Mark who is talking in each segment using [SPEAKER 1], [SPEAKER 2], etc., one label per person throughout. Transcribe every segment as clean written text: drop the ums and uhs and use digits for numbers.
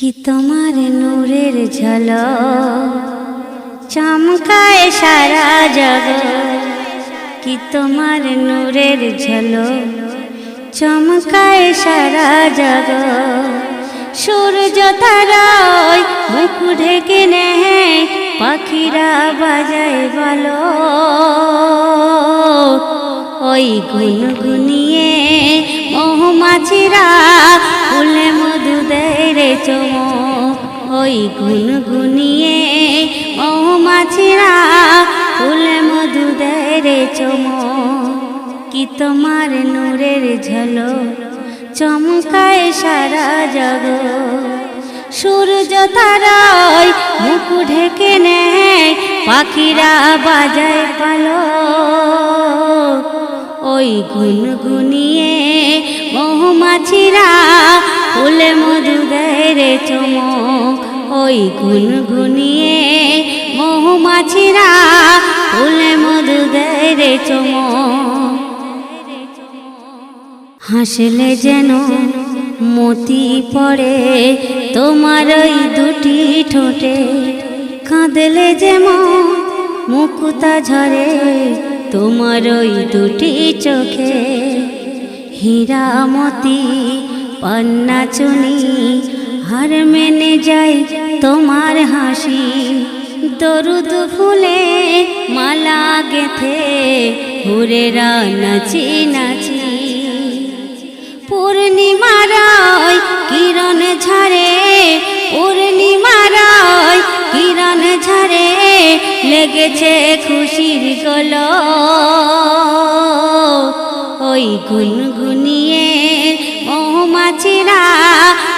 [SPEAKER 1] कि তোমার নূরের ঝলক চমকায় সারা জগৎ, कि তোমার নূরের ঝলক চমকায় সারা জগৎ। সূর্য তারায় মুখ ঢেকে নেয়, পাখিরা বাজায় বলো, ওই গুনগুনিয়ে মৌমাছিরা ফুলে মধু দেয় রে চুমুক। ওই গুনগুনিয়ে মৌমাছিরা ফুলে মধু দেয় রে চুমুক। कि তোমার নূরের ঝলক চমকায় সারা জগৎ। সূর্য তারায় মুখ ঢেকে নেয়, পাখিরা বাজায় পালক, ওই গুনগুনিয়ে মৌমাছিরা ফুলে মধু দেয় রে চুমুক। ওই গুনগুনিয়ে মৌমাছিরা ফুলে মধু দেয় রে চুমুক। হাসলে যেন মতি পড়ে তোমার ওই দুটি ঠোঁটে, কাঁদলে যেমন মুকুতা ঝরে তোমার ওই দুটি চোখে। হীরা মতি পান্না চুনি হার মেনে যায় তোমার হাসি। দরুদ ফুলে মালা গেথে হুরেরা নাচি নাচি। পূর্ণিমার কিরণ ঝরে, পূর্ণিমার কিরণ ঝরে, লেগেছে খুশির গোলক। ওই গুনগুনিয়ে মৌমাছিরা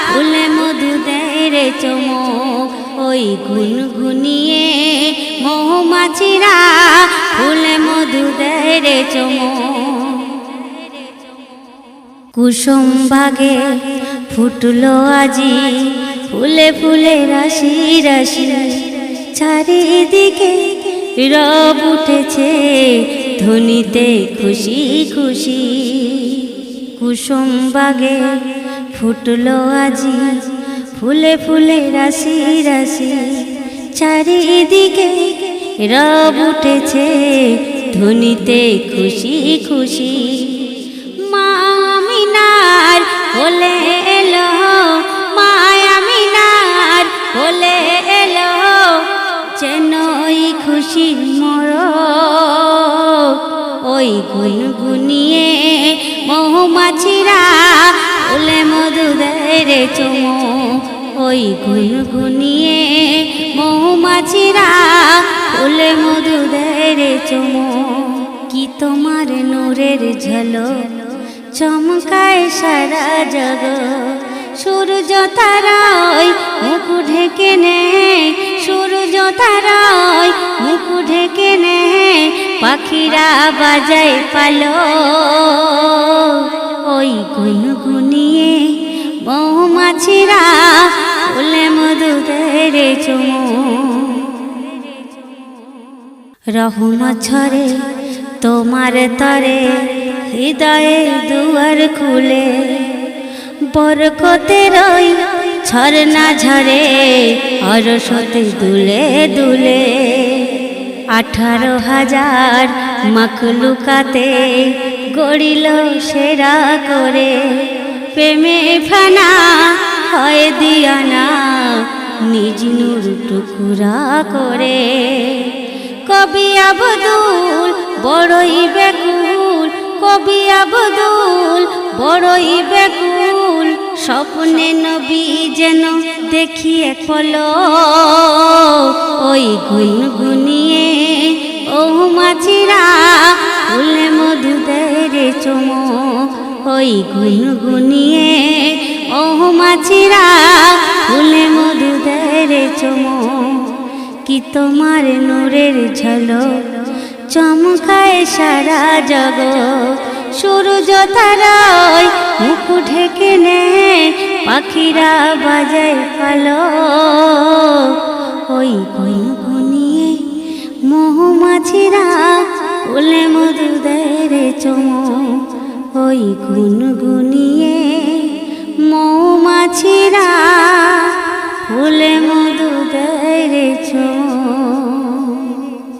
[SPEAKER 1] ফুলে মধু দেয় রে চুমুক। ওই গুনগুনিয়ে মৌমাছিরা ফুলে মধু দেয় রে চুমুক। কুসুম বাগে ফুটলো আজি ফুলে ফুলে রাশি রাশি। চারিদিকে রব উঠেছে ধ্বনিতে খুশি খুশি। কুসুম বাগে ফুটলো আজি ফুলে ফুলে রাশি রাশি। চারিদিকে রব উঠেছে ধ্বনিতে খুশি খুশি। মা আমিনার কোলে এলো, মা আমিনার কোলে এলো, যেন ওই খুশির মড়ক। ওই গুনগুনিয়ে মৌমাছিরা ফুলে মধু দেয় রে চুমুক। ওই গুনগুনিয়ে মৌমাছিরা ফুলে মধু দেয় রে চুমুক। कि তোমার নূরের ঝলক চমকায় সারা জগৎ। সূর্য তারায় মুখ ঢেকে নেয়, সূর্য তারায় মুখ ঢেকে নেয়, পাখিরা বাজায় পালক, ওই গুনগুনিয়ে মৌমাছিরা ফুলে মধু দেয় রে চুমুক। রহমত ঝরে তোমার তরে, হৃদয়ে দুয়ার খুলে, বরকতের ওই ঝরনা ঝরে অরশতে দুলে দুলে। 18,000 মাখলুকাতে গড়িল সেরা করে, প্রেমে ফানা হয় দিয়ানা নিজ নূর টুকুরা করে। কবি আবদুল বড়ই ব্যাকুল, কবি আবদুল বড়ই ব্যাকুল, স্বপ্নে নবী যেন দেখিয়ে পলক। ওই গুনগুনিয়ে মৌমাছিরা ফুলে মধু দেয় রে চুমুক। ওই গুনগুনিয়ে মৌমাছিরা ফুলে মধু দেয় রে চুমুক। कि তোমার নূরের ঝলক চমকায় সারা জগৎ। সূর্য তারায় মুখ ঢেকে নেয়, পাখিরা বাজায় পালক, ওই গুনগুনিয়ে মৌমাছিরা ফুলে মধু দেয় রে চুমুক। ওই গুনগুনিয়ে মৌমাছিরা